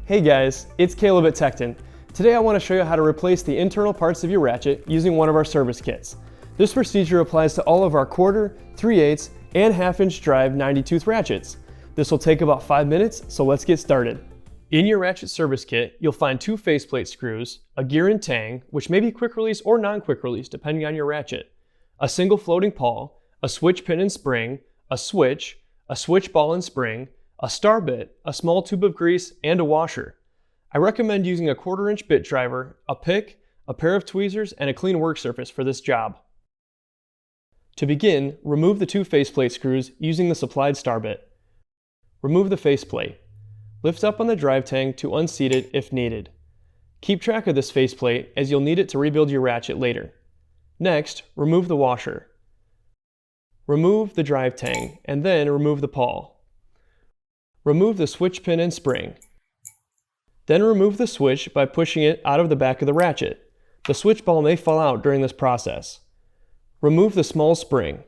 Hey guys, it's Caleb at Tekton. Today I want to show you how to replace the internal parts of your ratchet using one of our service kits. This procedure applies to all of our 1/4, 3/8, and 1/2-inch drive 90-tooth ratchets. This will take about 5 minutes, so let's get started. In your ratchet service kit, you'll find 2 faceplate screws, a gear and tang, which may be quick release or non-quick release depending on your ratchet, a single floating pawl, a switch pin and spring, a switch ball and spring, a star bit, a small tube of grease, and a washer. I recommend using a 1/4-inch bit driver, a pick, a pair of tweezers, and a clean work surface for this job. To begin, remove the 2 faceplate screws using the supplied star bit. Remove the faceplate. Lift up on the drive tang to unseat it if needed. Keep track of this faceplate as you'll need it to rebuild your ratchet later. Next, remove the washer. Remove the drive tang, and then remove the pawl. Remove the switch pin and spring. Then remove the switch by pushing it out of the back of the ratchet. The switch ball may fall out during this process. Remove the small spring.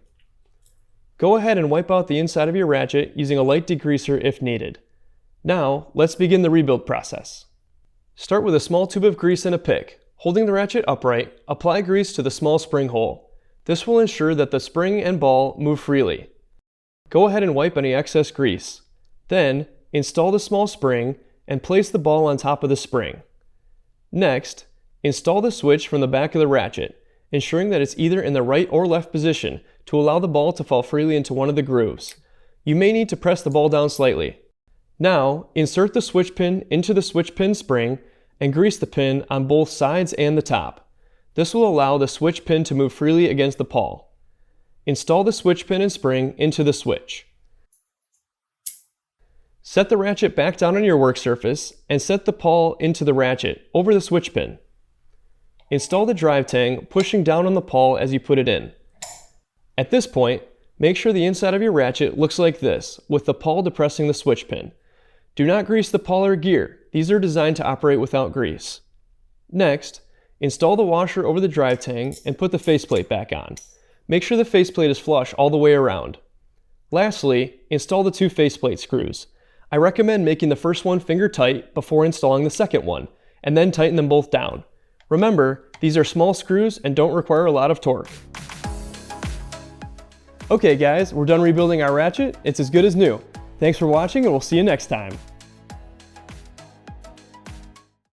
Go ahead and wipe out the inside of your ratchet using a light degreaser if needed. Now, let's begin the rebuild process. Start with a small tube of grease and a pick. Holding the ratchet upright, apply grease to the small spring hole. This will ensure that the spring and ball move freely. Go ahead and wipe any excess grease. Then, install the small spring and place the ball on top of the spring. Next, install the switch from the back of the ratchet, ensuring that it's either in the right or left position to allow the ball to fall freely into one of the grooves. You may need to press the ball down slightly. Now, insert the switch pin into the switch pin spring and grease the pin on both sides and the top. This will allow the switch pin to move freely against the pawl. Install the switch pin and spring into the switch. Set the ratchet back down on your work surface and set the pawl into the ratchet over the switch pin. Install the drive tang, pushing down on the pawl as you put it in. At this point, make sure the inside of your ratchet looks like this, with the pawl depressing the switch pin. Do not grease the pawl or gear. These are designed to operate without grease. Next, install the washer over the drive tang and put the faceplate back on. Make sure the faceplate is flush all the way around. Lastly, install the 2 faceplate screws. I recommend making the first one finger tight before installing the second one, and then tighten them both down. Remember, these are small screws and don't require a lot of torque. Okay guys, we're done rebuilding our ratchet. It's as good as new. Thanks for watching and we'll see you next time.